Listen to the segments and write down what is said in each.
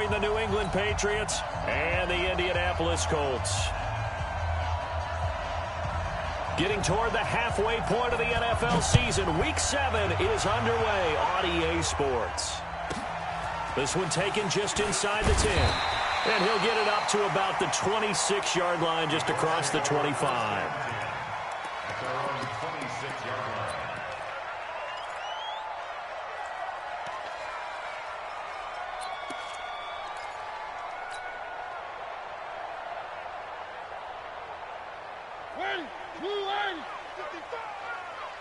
between the New England Patriots and the Indianapolis Colts. Getting toward the halfway point of the NFL season, Week 7 is underway on EA Sports. This one taken just inside the 10. And he'll get it up to about the 26-yard line, just across the 25.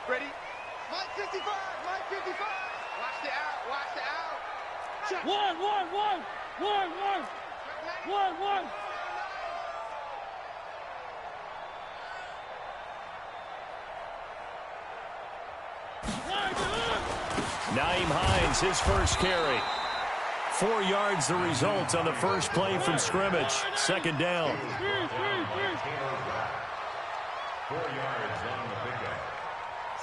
Ready? Mike 55, Mike 55. Watch the out, watch the out. Check. One. 'Naeem Hines, his first carry. 4 yards the result on the first play from scrimmage. Second down. 4 yards on the pickup.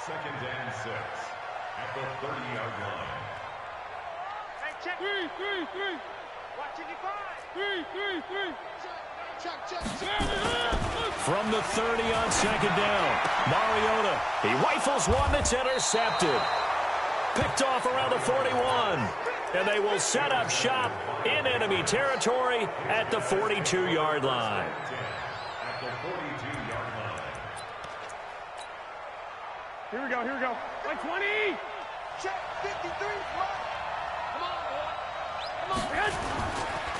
Second and 6 at the 30-yard line. Hey, check. Three. Watch 55. Check. From the 30 on second down, Mariota. He rifles one that's intercepted. Picked off around the 41. And they will set up shop in enemy territory at the 42-yard line. At the 42-yard line. Here we go. Like 20. Check 53. Come on.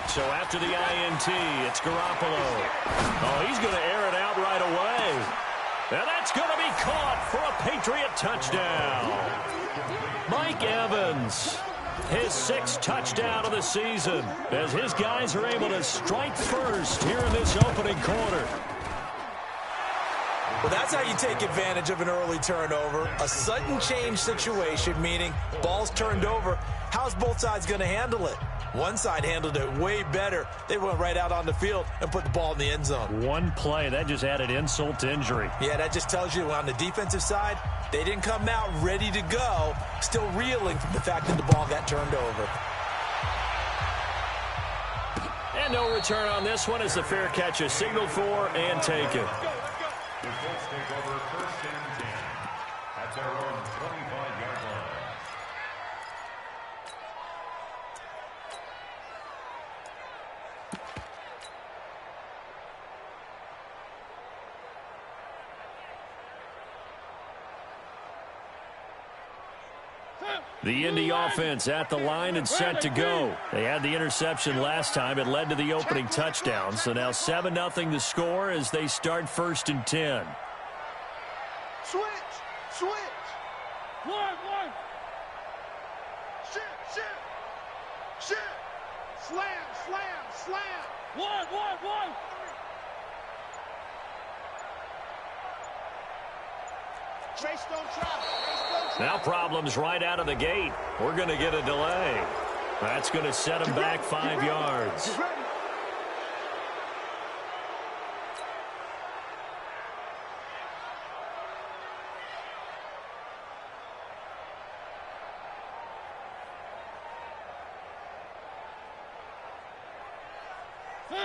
So after the INT, it's Garoppolo. Oh, he's going to air it out right away. And that's going to be caught for a Patriot touchdown. Mike Evans, his 6th touchdown of the season, as his guys are able to strike first here in this opening quarter. Well, that's how you take advantage of an early turnover. A sudden change situation, meaning ball's turned over. How's both sides going to handle it? One side handled it way better. They went right out on the field and put the ball in the end zone. One play, that just added insult to injury. Yeah, that just tells you on the defensive side, they didn't come out ready to go, still reeling from the fact that the ball got turned over. And no return on this one as the fair catch is signaled for and taken. The Colts take over first and 10 at their own 25-yard line. The Indy offense at the line and set to go. They had the interception last time. It led to the opening touchdown. So now 7-0 the score as they start first and 10. Switch. One. Shit. Slam. One. Trace don't travel. Now problems right out of the gate. We're going to get a delay. That's going to set him back 5 yards.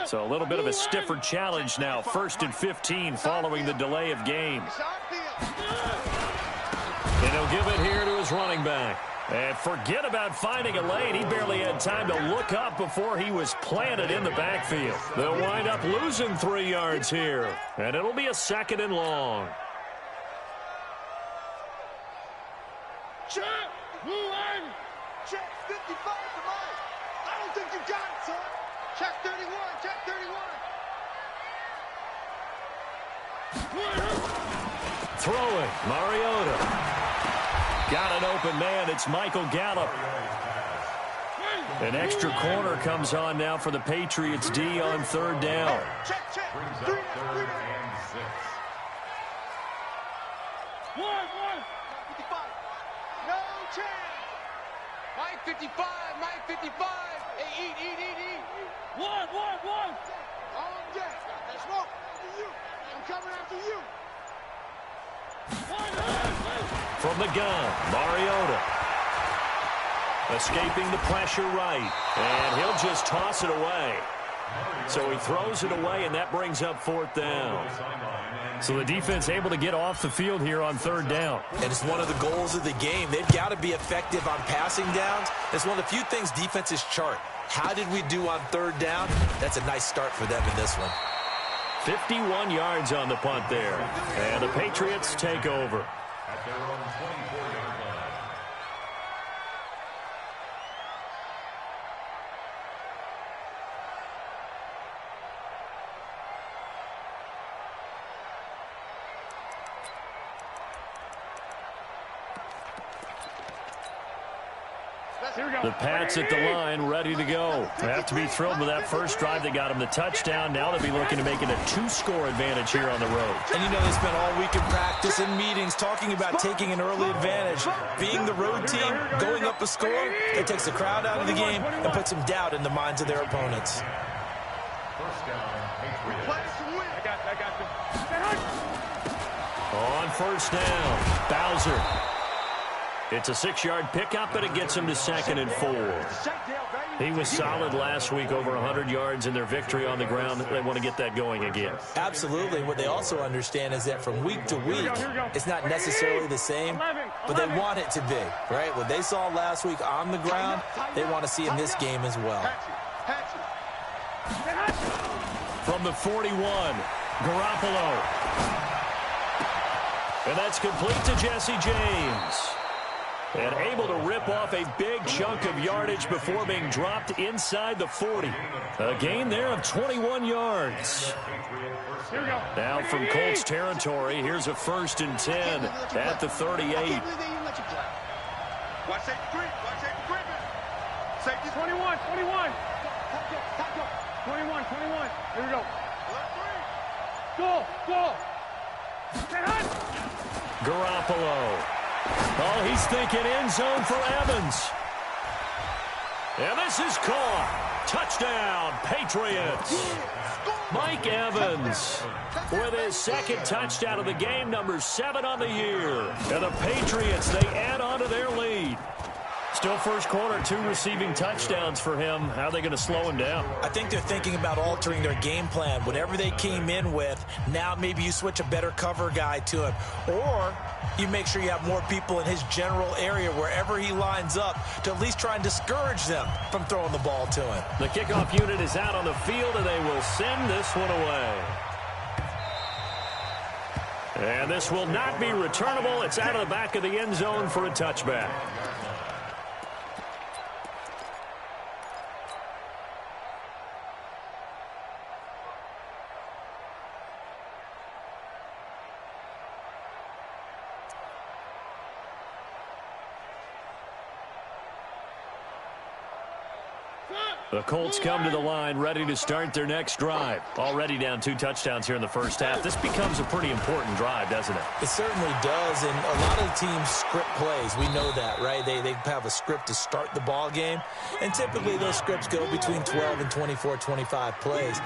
So a little bit of a stiffer challenge now. First and 15 following the delay of game. And he'll give it here to his running back. And forget about finding a lane. He barely had time to look up before he was planted in the backfield. They'll wind up losing 3 yards here. And it'll be a second and long. Check 55 to Mike. I don't think you got it, son. Check 31. Throwing, Mariota. Got an open man. It's Michael Gallup. An extra corner comes on now for the Patriots D on third down. Check. Brings up third and 6. One. 55. No chance. Mike 55. Hey, eat. One. On deck. Let's walk. I'm coming after you. From the gun, Mariota. Escaping the pressure right. And he'll just toss it away. So he throws it away, and that brings up 4th down. So the defense able to get off the field here on 3rd down. And it's one of the goals of the game. They've got to be effective on passing downs. It's one of the few things defenses chart. How did we do on 3rd down? That's a nice start for them in this one. 51 yards on the punt there. And the Patriots take over. At their own 24-yard line. The Pats at the line, ready to go. They have to be thrilled with that first drive that got them the touchdown. Now they'll be looking to make it a 2-score advantage here on the road. And you know, they spent all week in practice and meetings talking about taking an early advantage. Being the road team, going up a score, that takes the crowd out of the game and puts some doubt in the minds of their opponents. First down, Patriots. On first down, Bowser. It's a 6-yard pickup, but it gets him to 2nd and 4. He was solid last week, over 100 yards in their victory on the ground. They want to get that going again. Absolutely. What they also understand is that from week to week, it's not necessarily the same, but they want it to be, right? What they saw last week on the ground, they want to see in this game as well. From the 41, Garoppolo. And that's complete to Jesse James. And able to rip off a big chunk of yardage before being dropped inside the 40. A gain there of 21 yards. Now from Colts territory, here's a 1st and 10 at the 38. Watch safety grip. Watch safety grip. Safety 21. 21. Here we go. Go. Garoppolo. Oh, he's thinking end zone for Evans. And this is caught. Touchdown, Patriots. Mike Evans with his 2nd touchdown of the game, number 7 on the year. And the Patriots, they add on to their lead. Still first quarter, 2 receiving touchdowns for him. How are they going to slow him down? I think they're thinking about altering their game plan. Whatever they came in with, now maybe you switch a better cover guy to him. Or you make sure you have more people in his general area wherever he lines up to at least try and discourage them from throwing the ball to him. The kickoff unit is out on the field, and they will send this one away. And this will not be returnable. It's out of the back of the end zone for a touchback. The Colts come to the line ready to start their next drive. Already down 2 touchdowns here in the first half. This becomes a pretty important drive, doesn't it? It certainly does, and a lot of teams script plays. We know that, right? They have a script to start the ball game, and typically those scripts go between 12 and 24, 25 plays.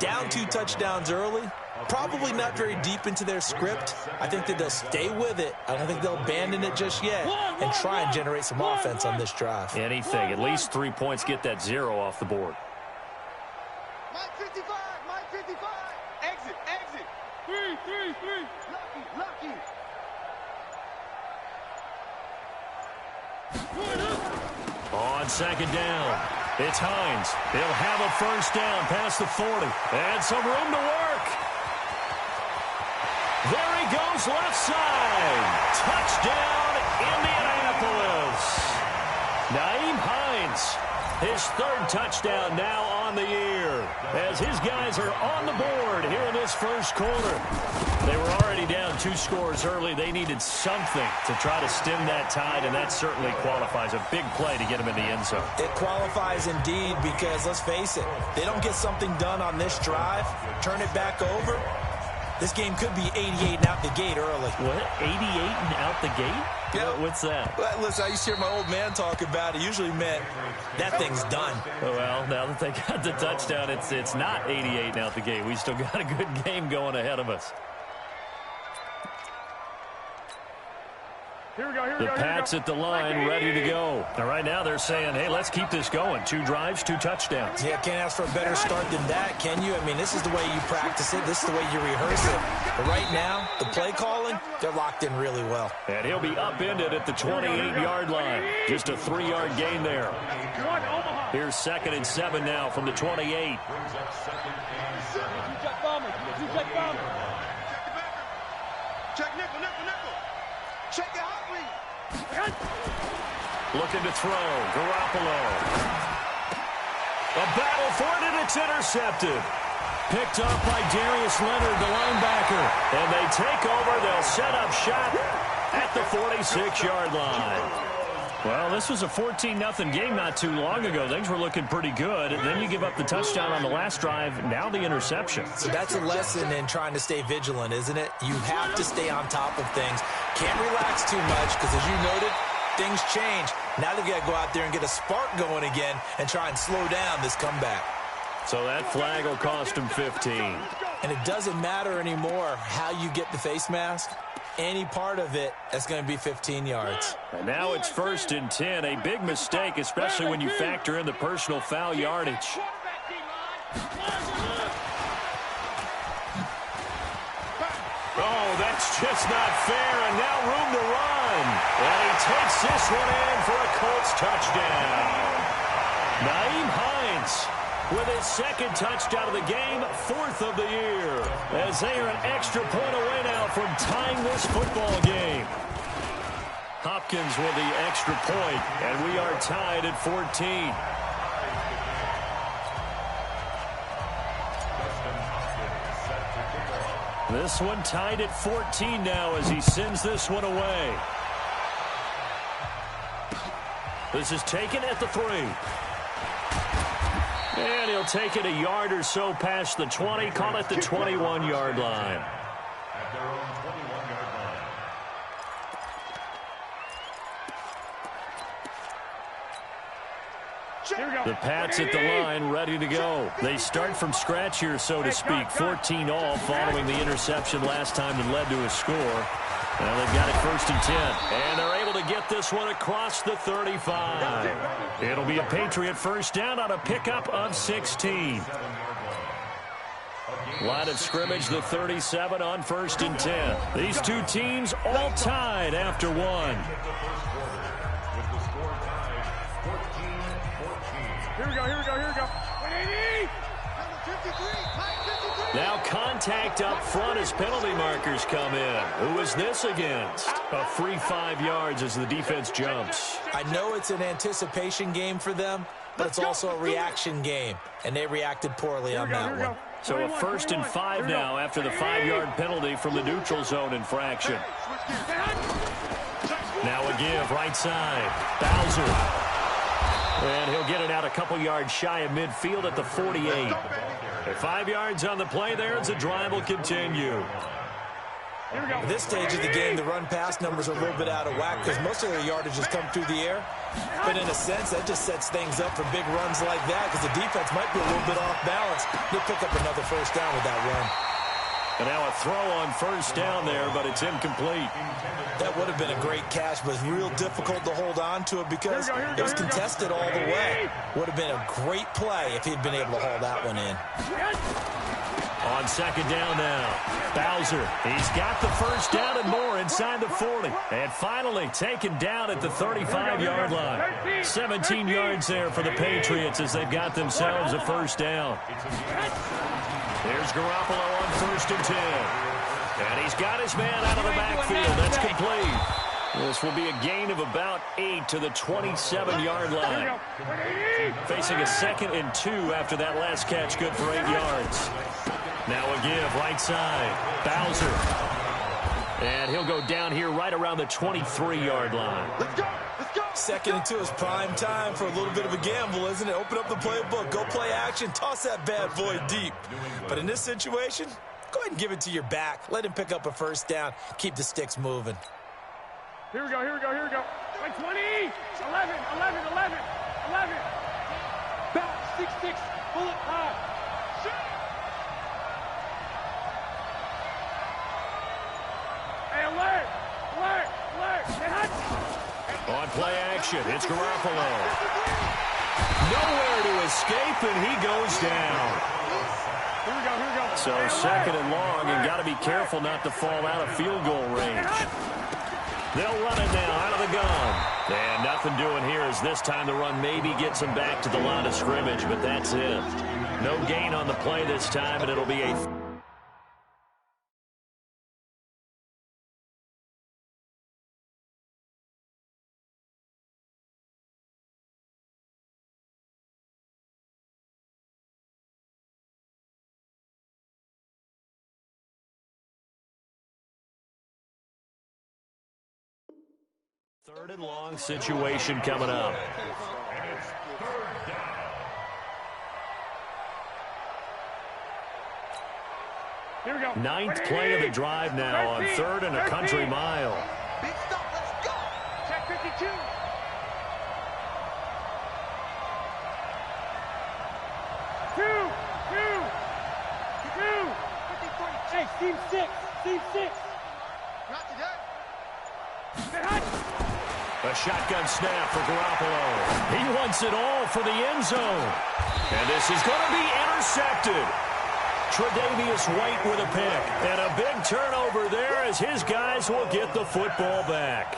Down 2 touchdowns early, probably not very deep into their script. I think that they'll stay with it. I don't think they'll abandon it just yet and try and generate some offense on this drive. Anything. At least 3 points, get that 0 off the board. Mike 55. Exit. 3. Lucky. On 2nd down, it's Hines. He'll have a first down past the 40. And some room to work. There he goes, left side. Touchdown, Indianapolis. Nyheim Hines, his 3rd touchdown now on the year. As his guys are on the board here in this first quarter. They were already down 2 scores early. They needed something to try to stem that tide, and that certainly qualifies. A big play to get them in the end zone. It qualifies indeed because, let's face it, they don't get something done on this drive, turn it back over. This game could be 88 and out the gate early. What? 88 and out the gate? Yeah. What's that? Well, listen, I used to hear my old man talk about it. Usually meant that thing's done. Well, now that they got the touchdown, it's not 88 and out the gate. We still got a good game going ahead of us. The Pats at the line, ready to go. And right now they're saying, hey, let's keep this going. 2 drives, 2 touchdowns. Yeah, can't ask for a better start than that, can you? I mean, this is the way you practice it. This is the way you rehearse it. But right now, the play calling, they're locked in really well. And he'll be upended at the 28-yard line. Just a 3-yard gain there. Here's 2nd and 7 now from the 28. Check nickel, nickel, nickel. Check the hot read. Looking to throw. Garoppolo. A battle for it, and it's intercepted. Picked up by Darius Leonard, the linebacker. And they take over. They'll set up shop at the 46-yard line. Well, this was a 14-0 game not too long ago. Things were looking pretty good. And then you give up the touchdown on the last drive. Now the interception. So that's a lesson in trying to stay vigilant, isn't it? You have to stay on top of things. Can't relax too much because, as you noted, things change. Now they've got to go out there and get a spark going again and try and slow down this comeback. So that flag will cost him 15. And it doesn't matter anymore how you get the face mask. Any part of it, that's going to be 15 yards. And now it's 1st and 10. A big mistake, especially when you factor in the personal foul yardage. Oh, that's just not fair. And now room to run. And he takes this one in for a Colts touchdown. Nyheim Hines with his 2nd touchdown of the game, 4th of the year, as they are an extra point away now from tying this football game. Hopkins with the extra point, and we are tied at 14. This one tied at 14 now as he sends this one away. This is taken at the 3. And he'll take it a yard or so past the 20, call it the 21-yard line. At their own 21-yard line. The Pats at the line, ready to go. They start from scratch here, so to speak. 14 all following the interception last time that led to a score. Well, they've got it 1st and 10. And they're able to get this one across the 35. It'll be a Patriot first down on a pickup of 16. Line of scrimmage, the 37 on 1st and 10. These two teams all tied after one. Here we go, here we go, here we go. 180! Now contact up front as penalty markers come in. Who is this against? A free 5 yards as the defense jumps. I know it's an anticipation game for them, but it's also a reaction game, and they reacted poorly on that one. So a 1st and 5 now after the 5-yard penalty from the neutral zone infraction. Now a give, right side. Bowser. And he'll get it out a couple yards shy of midfield at the 48. 5 yards on the play there as the drive will continue. At this stage of the game, the run-pass numbers are a little bit out of whack because most of their yardage has come through the air. But in a sense, that just sets things up for big runs like that because the defense might be a little bit off balance. They'll pick up another first down with that run. And now a throw on 1st down there, but it's incomplete. That would have been a great catch, but it's real difficult to hold on to it because it was contested all the way. Would have been a great play if he'd been able to haul that one in. On 2nd down now, Bowser. He's got the first down and more inside the 40. And finally taken down at the 35-yard line. 17 yards there for the Patriots as they've got themselves a first down. There's Garoppolo on 1st and 10. And he's got his man out of the backfield. That's complete. This will be a gain of about 8 to the 27-yard line. Facing a 2nd and 2 after that last catch, good for 8 yards. Now a give, right side. Bowser. And he'll go down here right around the 23-yard line. Let's go! Let's go! 2nd and 2 is prime time for a little bit of a gamble, isn't it? Open up the playbook, go play action, toss that bad boy deep. But in this situation, go ahead and give it to your back. Let him pick up a first down. Keep the sticks moving. Here we go, here we go, here we go. 20, 11, 11, 11, 11. Bounce, 6-6, bullet high. Hey, alert, alert, alert. action. It's Garoppolo. Nowhere to escape, and he goes down. Here we go. So second and long, and got to be careful not to fall out of field goal range. They'll run it now out of the gun. And nothing doing here as this time the run maybe gets them back to the line of scrimmage, but that's it. No gain on the play this time, and it'll be a... Third and long situation coming up. Here we go. Ninth play of the drive now on third and a country mile. Big stop, let's go. Check 52. 2. Hey, team 6. Not today. A shotgun snap for Garoppolo. He wants it all for the end zone. And this is going to be intercepted. Tre'Davious White with a pick. And a big turnover there as his guys will get the football back.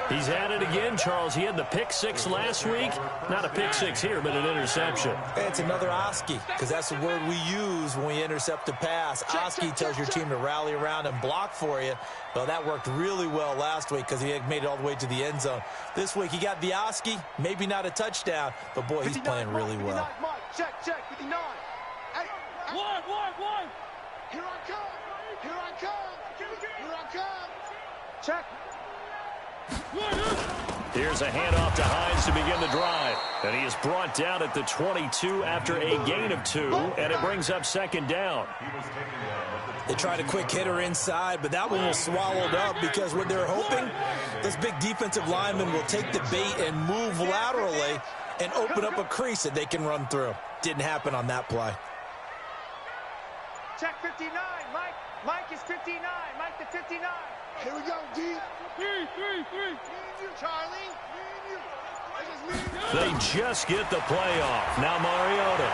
He's at it again, Charles. He had the pick six last week. Not a pick six here, but an interception. It's another Oski, because that's the word we use when we intercept a pass. Oski tells your team to rally around and block for you. Well, that worked really well last week because he had made it all the way to the end zone. This week, he got the Oski, maybe not a touchdown, but, boy, he's playing really well. Check, 59. Hey, One. here I come. Check. Here's a handoff to Hines to begin the drive. And he is brought down at the 22 after a gain of 2, and it brings up second down. They tried a quick hitter inside, but that one was swallowed up because what they're hoping, this big defensive lineman will take the bait and move laterally and open up a crease that they can run through. Didn't happen on that play. Check 59. Mike is 59. Mike the 59. Here we go, D. 3. Charlie. They just get the play off. Now Mariota.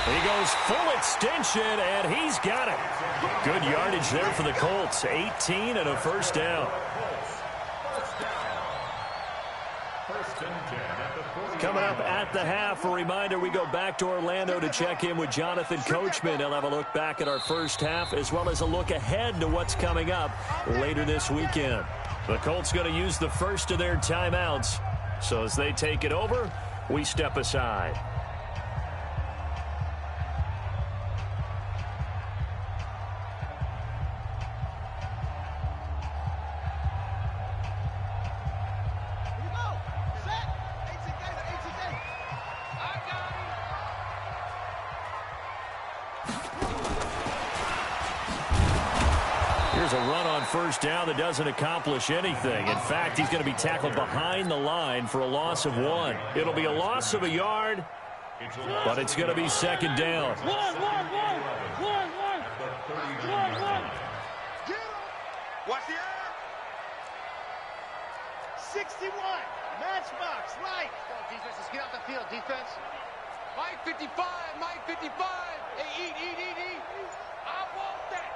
He goes full extension, and he's got it. Good yardage there for the Colts. 18 and a first down. Coming up at the half, a reminder, we go back to Orlando to check in with Jonathan Coachman. He'll have a look back at our first half as well as a look ahead to what's coming up later this weekend. The Colts going to use the first of their timeouts. So as they take it over, we step aside. Here's a run on first down that doesn't accomplish anything. In fact, he's going to be tackled behind the line for a loss of 1. It'll be a loss of a yard, but it's going to be second down. One. Watch the air. 61. Matchbox, right. Go, defense. Let's get off the field, defense. Mike 55. Hey, eat. I want that.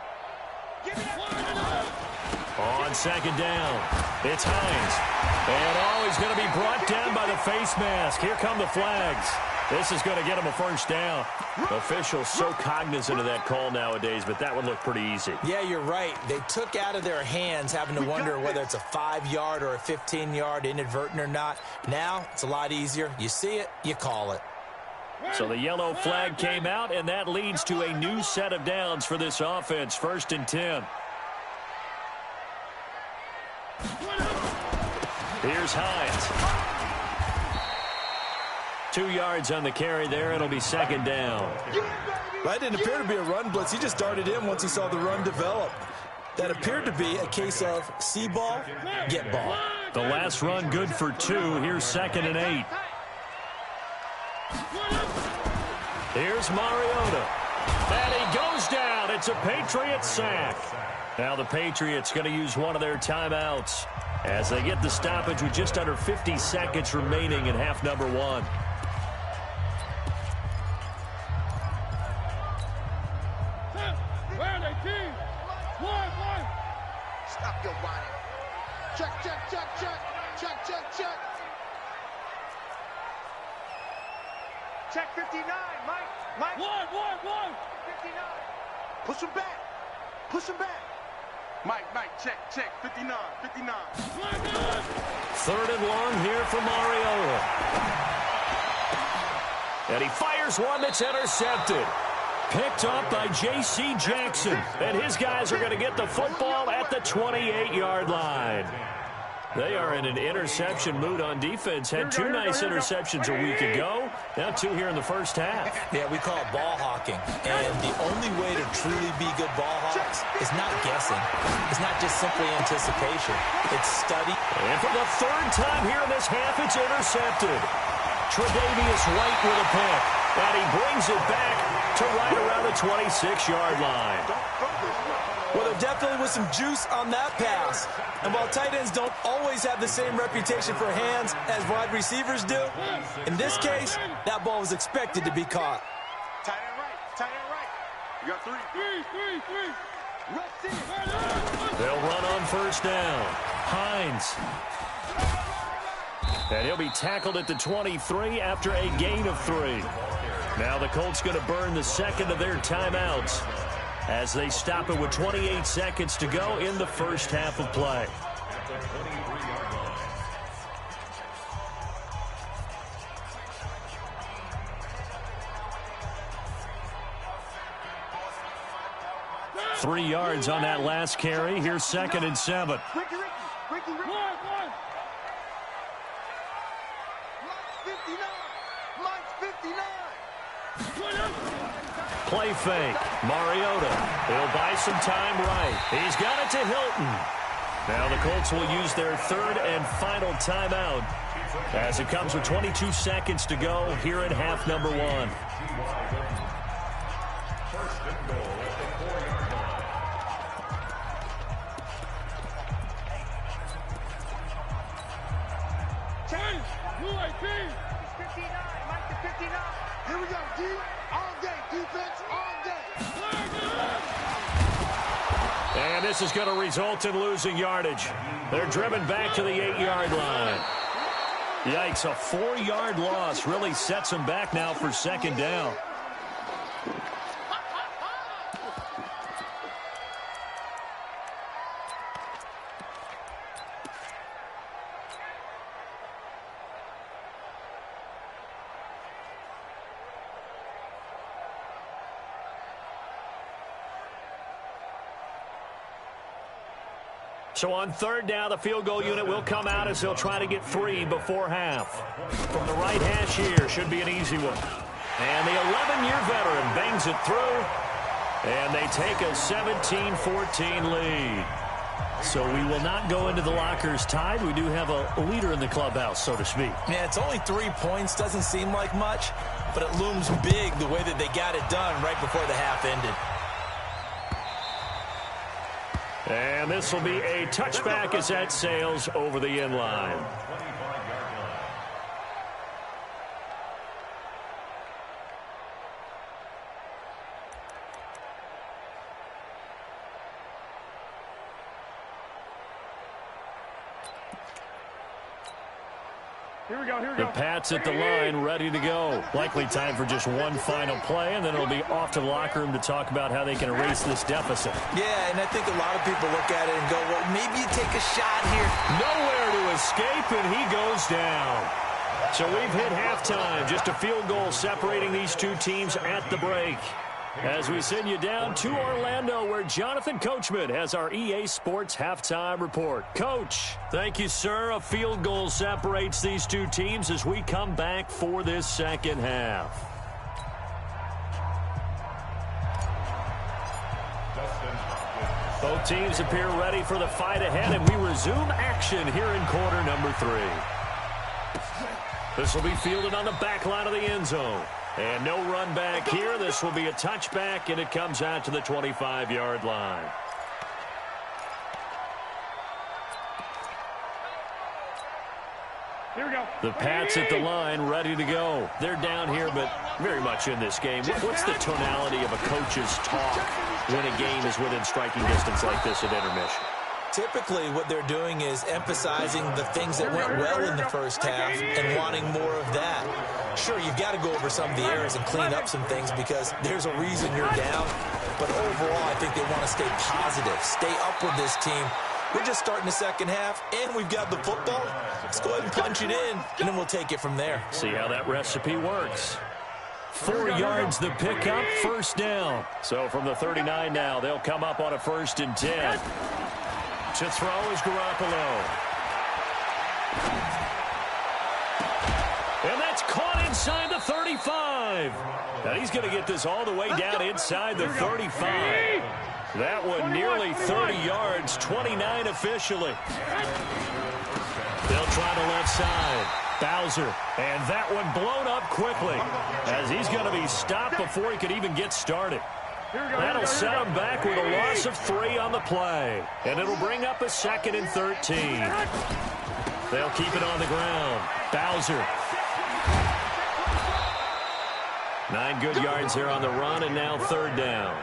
Give me that. On second down, it's Hines. And he's going to be brought down by the face mask. Here come the flags. This is going to get him a first down. Officials so cognizant of that call nowadays, but that would look pretty easy. Yeah, you're right. They took out of their hands having to wonder whether it's a 5-yard or a 15-yard inadvertent or not. Now, it's a lot easier. You see it, you call it. So the yellow flag came out, and that leads to a new set of downs for this offense. 1st and 10. Here's Hines. 2 yards on the carry there. It'll be second down. That didn't appear to be a run blitz. He just darted in once he saw the run develop. That appeared to be a case of see ball, get ball. The last run good for 2. Here's 2nd and 8. Here's Mariota. And he goes down. It's a Patriot sack. Now the Patriots going to use one of their timeouts. as they get the stoppage with just under 50 seconds remaining in half number one. Where are they, team? One. Stop your whining. Check. Check 59, Mike. One. 59. Push him back. Mike, check. 59. Third and long here for Mariota. And he fires one that's intercepted. Picked up by J.C. Jackson. And his guys are going to get the football at the 28-yard line. They are in an interception mood on defense. Had two nice interceptions a week ago. Now two here in the first half. Yeah, we call it ball hawking. And the only way to truly be good ball hawks is not guessing. It's not just simply anticipation. It's study. And for the third time here in this half, it's intercepted. Tre'Davious White with a pick. And he brings it back to right around the 26-yard line. Well, there definitely was some juice on that pass. And while tight ends don't always have the same reputation for hands as wide receivers do, in this case, that ball was expected to be caught. Tight end right. You got three. Rush in. They'll run on first down. Hines. And he'll be tackled at the 23 after a gain of 3. Now the Colts going to burn the second of their timeouts as they stop it with 28 seconds to go in the first half of play. At the 23-yard line. 3 yards on that last carry. Here's 2nd and 7. Ricky. One. Mike's 59. Play fake. Mariota. He'll buy some time right. He's got it to Hilton. Now the Colts will use their third and final timeout as it comes with 22 seconds to go here in half number 1. First and goal at the 4-yard line. UAP. 59. Mike to 59. Here we go, D. All day. Defense all day. And this is going to result in losing yardage. They're driven back to the 8-yard line. Yikes, a 4-yard loss really sets them back now for 2nd down. So on 3rd down, the field goal unit will come out as they'll try to get 3 before half. From the right hash here, should be an easy one. And the 11-year veteran bangs it through, and they take a 17-14 lead. So we will not go into the lockers tied. We do have a leader in the clubhouse, so to speak. Yeah, it's only 3 points. Doesn't seem like much, but it looms big the way that they got it done right before the half ended. And this will be a touchback as that sails over the end line. 25-yard line. Here we go. The Pats at the line, ready to go. Likely time for just one final play, and then it'll be off to the locker room to talk about how they can erase this deficit. Yeah, and I think a lot of people look at it and go, well, maybe you take a shot here. Nowhere to escape, and he goes down. So we've hit halftime. Just a field goal separating these two teams at the break. As we send you down to Orlando, where Jonathan Coachman has our EA Sports Halftime Report. Coach, thank you, sir. A field goal separates these two teams as we come back for this second half. Both teams appear ready for the fight ahead, and we resume action here in quarter number 3. This will be fielded on the back line of the end zone. And no run back here. This will be a touchback, and it comes out to the 25-yard line. Here we go. The Pats at the line, ready to go. They're down here, but very much in this game. What's the tonality of a coach's talk when a game is within striking distance like this at intermission? Typically, what they're doing is emphasizing the things that went well in the first half and wanting more of that. Sure, you've got to go over some of the errors and clean up some things because there's a reason you're down. But overall, I think they want to stay positive, stay up with this team. We're just starting the second half, and we've got the football. Let's go ahead and punch it in, and then we'll take it from there. See how that recipe works. 4 yards the pickup, first down. So from the 39 now, they'll come up on a 1st and 10. To throw is Garoppolo. And that's caught inside the 35. Now he's going to get this all the way down inside the 35. That one nearly 30 yards, 29 officially. They'll try the left side. Bowser, and that one blown up quickly as he's going to be stopped before he could even get started. That'll set him back with a loss of 3 on the play. And it'll bring up a 2nd and 13. They'll keep it on the ground. Bowser. 9 good yards there on the run, and now 3rd down.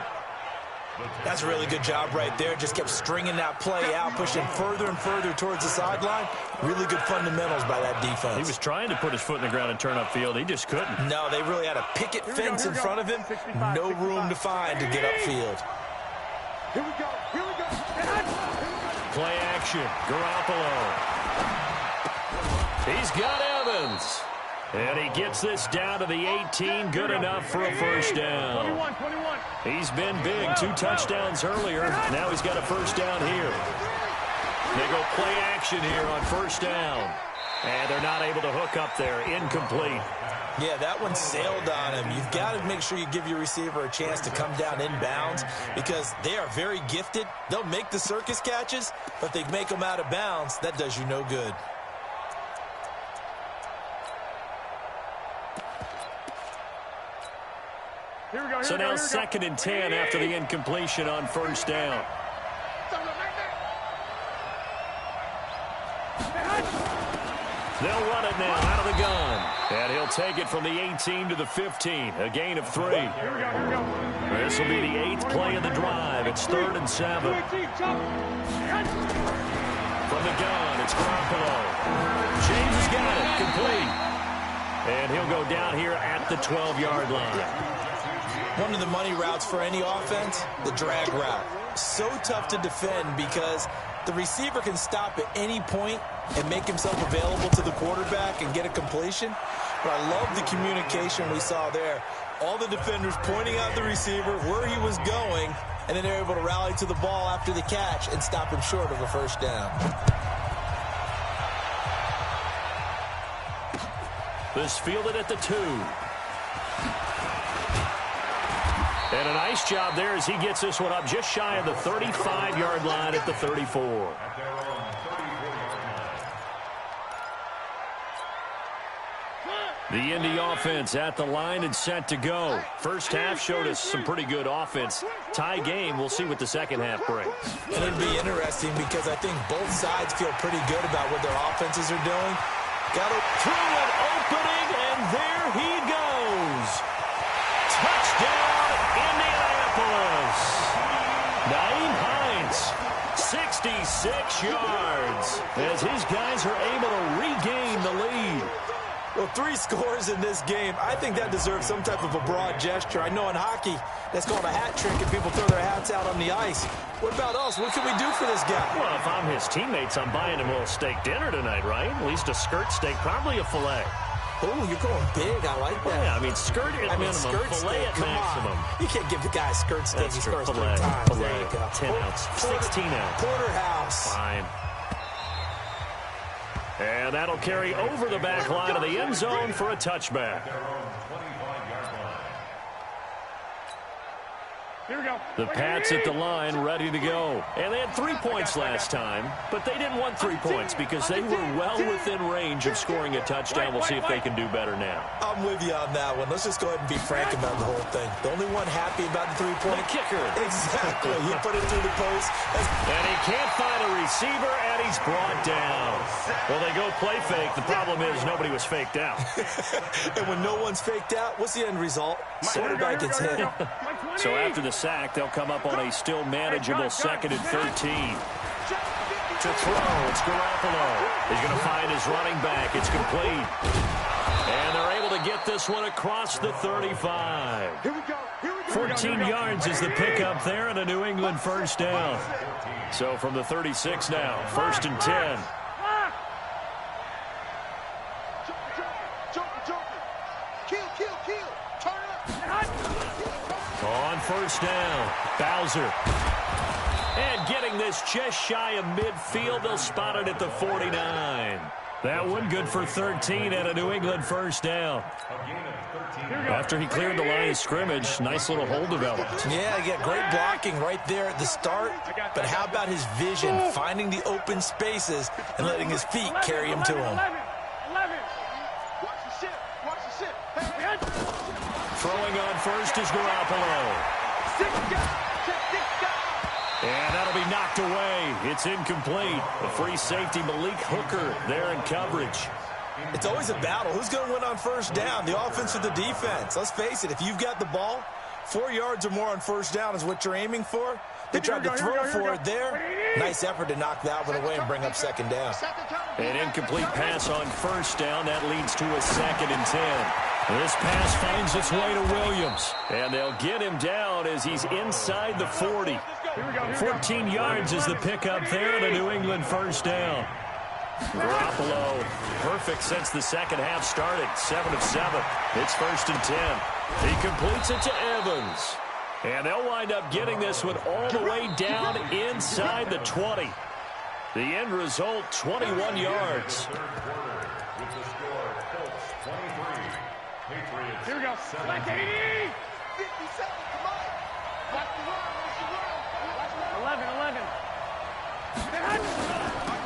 That's a really good job right there. Just kept stringing that play out, pushing further and further towards the sideline. Really good fundamentals by that defense. He was trying to put his foot in the ground and turn upfield. He just couldn't. No, they really had a picket fence in front of him. No room to find to get upfield. Here we go. Here we go. Play action. Garoppolo. He's got Evans. And he gets this down to the 18. Good enough for a 1st down. 21. He's been big. 2 touchdowns earlier. Now he's got a 1st down here. They go play action here on 1st down. And they're not able to hook up there. Incomplete. Yeah, that one sailed on him. You've got to make sure you give your receiver a chance to come down inbounds because they are very gifted. They'll make the circus catches, but they make them out of bounds. That does you no good. Here we go. So now 2nd and 10 after the incompletion on 1st down. They'll run it now out of the gun. And he'll take it from the 18 to the 15. A gain of 3. Here we go. This will be the 8th play of the drive. It's 3rd and 7. From the gun, it's Garoppolo. James has got it. Complete. And he'll go down here at the 12-yard line. One of the money routes for any offense, the drag route. So tough to defend because the receiver can stop at any point and make himself available to the quarterback and get a completion. But I love the communication we saw there. All the defenders pointing out the receiver, where he was going, and then they're able to rally to the ball after the catch and stop him short of a 1st down. This fielded at the 2. And a nice job there as he gets this one up just shy of the 35-yard line at the 34. The Indy offense at the line and set to go. First half showed us some pretty good offense. Tie game, we'll see what the second half brings. And it'll be interesting because I think both sides feel pretty good about what their offenses are doing. Got it through an opening, and there he goes. Touchdown, Indianapolis. Naeem Hines, 66 yards, as his guys are able to regain the lead. Well, 3 scores in this game. I think that deserves some type of a broad gesture. I know in hockey, that's called a hat trick, and people throw their hats out on the ice. What about us? What can we do for this guy? Well, if I'm his teammates, I'm buying him a little steak dinner tonight, right? At least a skirt steak, probably a filet. Oh, you're going big. I like that. Yeah, I mean, skirt at minimum, skirt filet steak, at maximum. You can't give the guy a skirt steak. That's He true. scores 3 Filet, times. filet, There you go. 10 ounce, 16 ounce. Porterhouse. Fine. And that'll carry over the back line of the end zone for a touchback. Here we go. The Pats at the line, ready to go. And they had 3 points last time, but they didn't want 3 points because they were well within range of scoring a touchdown. We'll see if they can do better now. I'm with you on that one. Let's just go ahead and be frank about the whole thing. The only one happy about the 3-point. The kicker. Exactly. He put it through the post. And he can't find a receiver, and he's brought down. Well, they go play fake. The problem is nobody was faked out. And when no one's faked out, what's the end result? Quarterback gets hit. So after the sack, they'll come up on a still manageable 2nd and 13. To throw, it's Garoppolo. He's going to find his running back. It's complete. And they're able to get this one across the 35. 14 yards is the pickup there, and a New England first down. So from the 36 now, 1st and 10. On 1st down, Bowser. And getting this just shy of midfield, they'll spot it at the 49. That one good for 13 and a New England first down. After he cleared the line of scrimmage, nice little hole developed. Yeah, he got great blocking right there at the start. But how about his vision, finding the open spaces and letting his feet carry him to him? Throwing on first is Garoppolo. And that'll be knocked away. It's incomplete. The free safety, Malik Hooker, there in coverage. It's always a battle. Who's going to win on 1st down, the offense or the defense? Let's face it, if you've got the ball, 4 yards or more on 1st down is what you're aiming for. They tried to throw for it there. Nice effort to knock that one away and bring up 2nd down. An incomplete pass on 1st down. That leads to a 2nd and 10. This pass finds its way to Williams. And they'll get him down as he's inside the 40. 14 yards is the pickup there and a New England first down. Garoppolo, perfect since the 2nd half started. 7 of 7. It's 1st and 10. He completes it to Evans. And they'll wind up getting this one all the way down inside the 20. The end result, 21 yards. Here we go. Like 80. 11.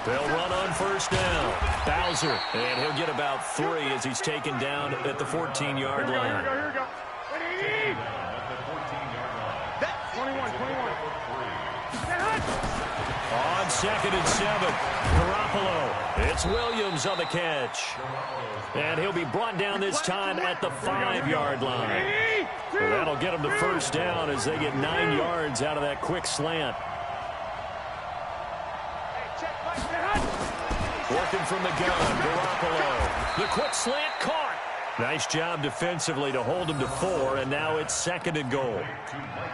They'll run on 1st down. Bowser, and he'll get about 3 as he's taken down at the 14-yard line. Here we go. 80. 21. On 2nd and 7, Garoppolo. It's Williams on the catch. And he'll be brought down this time at the 5-yard line. Well, that'll get him to 1st down as they get 9 yards out of that quick slant. Working from the gun, Garoppolo. The quick slant caught. Nice job defensively to hold him to 4, and now it's 2nd and goal.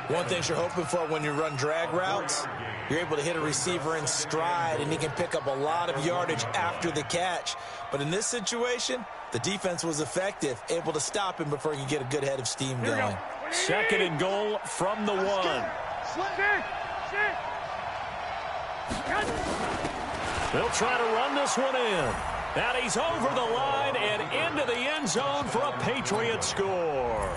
One thing you're hoping for when you run drag routes, you're able to hit a receiver in stride, and he can pick up a lot of yardage after the catch. But in this situation, the defense was effective, able to stop him before he could get a good head of steam going. 2nd and goal from the 1. They'll try to run this one in. And he's over the line and into the end zone for a Patriot score.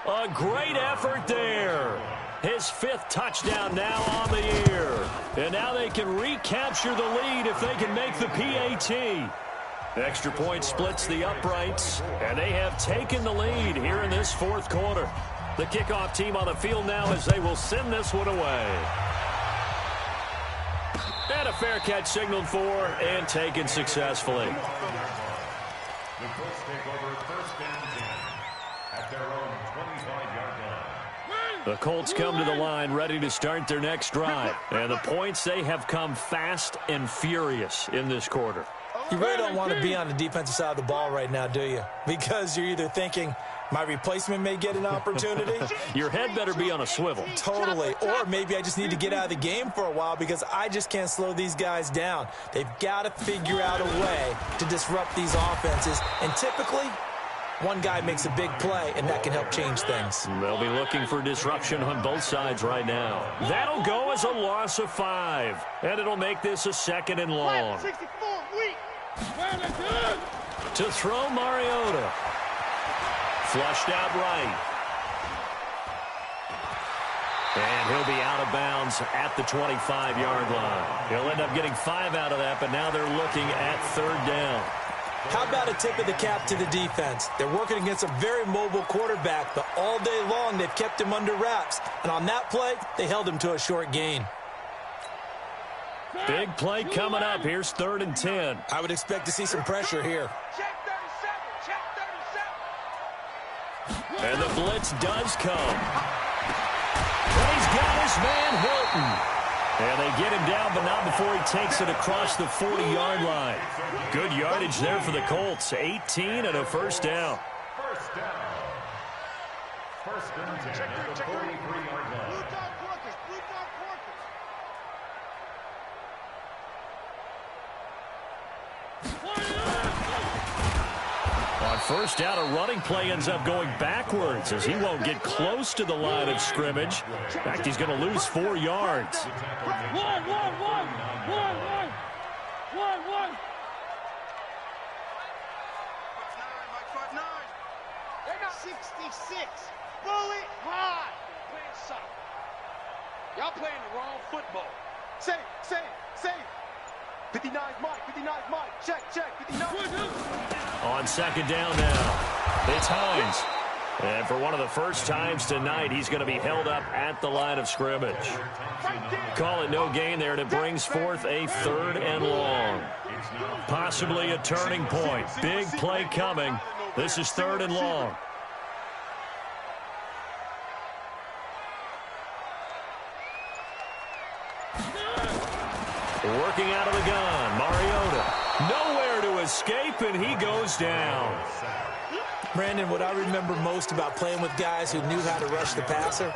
A great effort there. His 5th touchdown now on the year. And now they can recapture the lead if they can make the PAT. Extra point splits the uprights, and they have taken the lead here in this 4th quarter. The kickoff team on the field now as they will send this one away. And a fair catch signaled for and taken successfully. The Colts take over 1st and 10 at their own 25-yard line. The Colts come to the line ready to start their next drive. And the points, they have come fast and furious in this quarter. You really don't want to be on the defensive side of the ball right now, do you? Because you're either thinking, my replacement may get an opportunity. Your head better be on a swivel. Totally. Or maybe I just need to get out of the game for a while because I just can't slow these guys down. They've got to figure out a way to disrupt these offenses. And typically, one guy makes a big play, and that can help change things. They'll be looking for disruption on both sides right now. That'll go as a loss of 5. And it'll make this a 2nd and long. 64, weak. To throw, Mariota. Flushed out right. And he'll be out of bounds at the 25-yard line. He'll end up getting 5 out of that, but now they're looking at 3rd down. How about a tip of the cap to the defense? They're working against a very mobile quarterback, but all day long they've kept him under wraps. And on that play, they held him to a short gain. Big play coming up. Here's 3rd and 10. I would expect to see some pressure here. Check 37. Check 37. And the blitz does come. But he's got his man Hilton. And they get him down, but not before he takes it across the 40-yard line. Good yardage there for the Colts. 18 and a 1st down. First down. 1st and 10 at the 43-yard line. Blue dog Porkers. Blue dog Porkers. On 1st down, a running play ends up going backwards as he won't get close to the line of scrimmage. In fact, he's going to lose 4 yards. One. 66. Bullet high. Playing soccer. Y'all playing the wrong football. Save. 59's Mike. Check. 59. On 2nd down now, it's Hines. And for one of the first times tonight, he's going to be held up at the line of scrimmage. Call it no gain there, and it brings forth a 3rd and long. Possibly a turning point. Big play coming. This is 3rd and long. Working out of the gun, Mariota. Nowhere to escape, and he goes down. Brandon, what I remember most about playing with guys who knew how to rush the passer,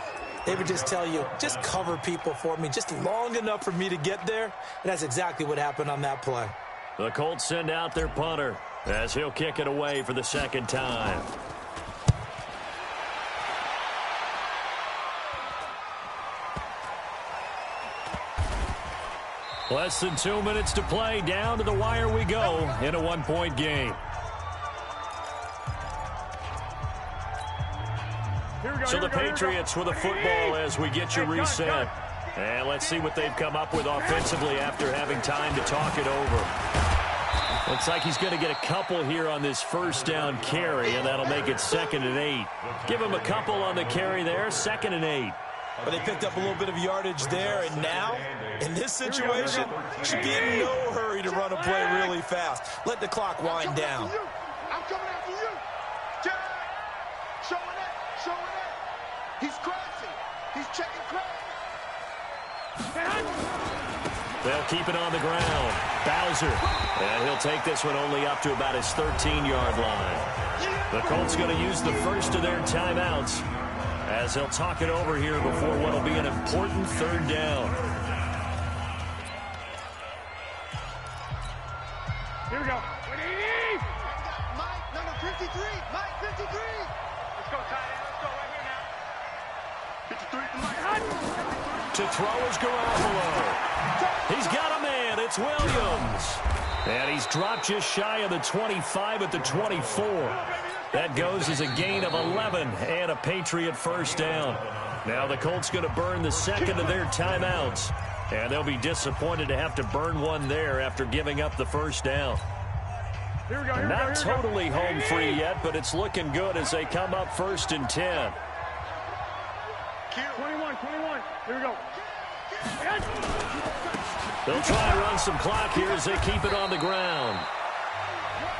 they would just tell you, just cover people for me, just long enough for me to get there. And that's exactly what happened on that play. The Colts send out their punter as he'll kick it away for the 2nd time. Less than 2 minutes to play. Down to the wire we go in a 1-point game. So the Patriots with a football as we get you reset. And let's see what they've come up with offensively after having time to talk it over. Looks like he's going to get a couple here on this 1st down carry, and that'll make it 2nd and 8. Give him a couple on the carry there, 2nd and 8. But they picked up a little bit of yardage there, and now, in this situation, should be in no hurry to run a play really fast. Let the clock wind down. I'm coming after you. Jack. Showing it. He's crashing. He's checking crash. They'll keep it on the ground. Bowser. And he'll take this one only up to about his 13-yard line. The Colts going to use the first of their timeouts as he'll talk it over here before what will be an important 3rd down. Here we go. Mike, number 53. Mike, 53. Let's go, tight end. Let's go right here now. 53 to Mike. To throw is Garoppolo. He's got a man. It's Williams. And he's dropped just shy of the 25 at the 24. That goes as a gain of 11 and a Patriot 1st down. Now the Colts going to burn the 2nd of their timeouts. And they'll be disappointed to have to burn one there after giving up the 1st down. Here we go. Not totally home free yet, but it's looking good as they come up 1st and 10. 21. Here we go. They'll try and run some clock here as they keep it on the ground.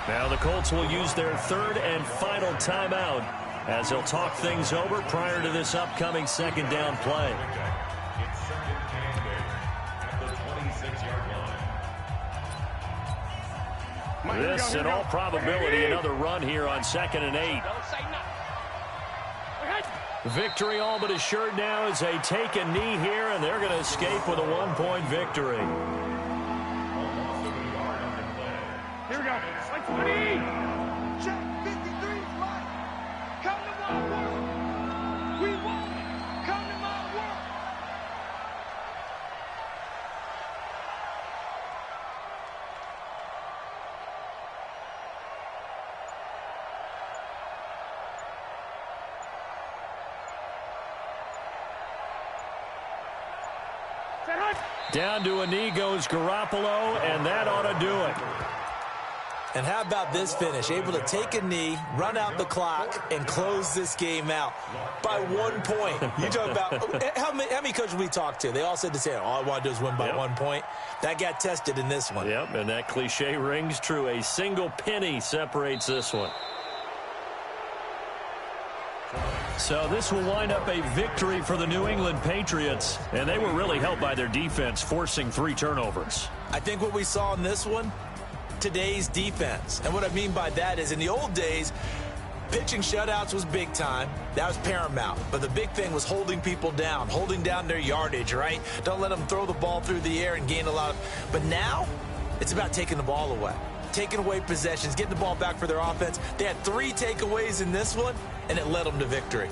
Now the Colts will use their 3rd and final timeout as they'll talk things over prior to this upcoming 2nd down play. It's 2nd and 8 at the 26-yard line. This, in all probability, another run here on 2nd and 8. Victory all but assured now as they take a knee here, and they're going to escape with a 1-point victory. Here we go. Like 20. Check 53 Mike. Come to my world. We won. Come to my world. Down to a knee goes Garoppolo, and that ought to do it. And how about this finish? Able to take a knee, run out the clock, and close this game out by 1 point. You talk about how many coaches we talked to? They all said the same. All I want to do is win by 1 point. That got tested in this one. Yep, and that cliche rings true. A single penny separates this one. So this will wind up a victory for the New England Patriots, and they were really helped by their defense, forcing 3 turnovers. I think what we saw in this one, today's defense. And what I mean by that is in the old days, pitching shutouts was big time. That was paramount. But the big thing was holding people down, holding down their yardage, right? Don't let them throw the ball through the air and gain a lot of. But now, it's about taking the ball away, taking away possessions, getting the ball back for their offense. They had 3 takeaways in this one, and it led them to victory.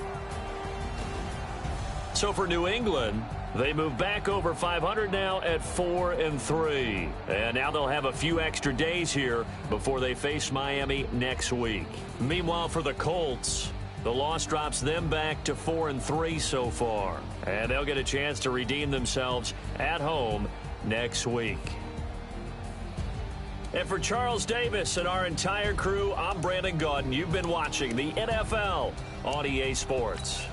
So for New England, they move back over 500 now at 4-3. And now they'll have a few extra days here before they face Miami next week. Meanwhile, for the Colts, the loss drops them back to 4-3 so far. And they'll get a chance to redeem themselves at home next week. And for Charles Davis and our entire crew, I'm Brandon Gaudin. You've been watching the NFL on EA Sports.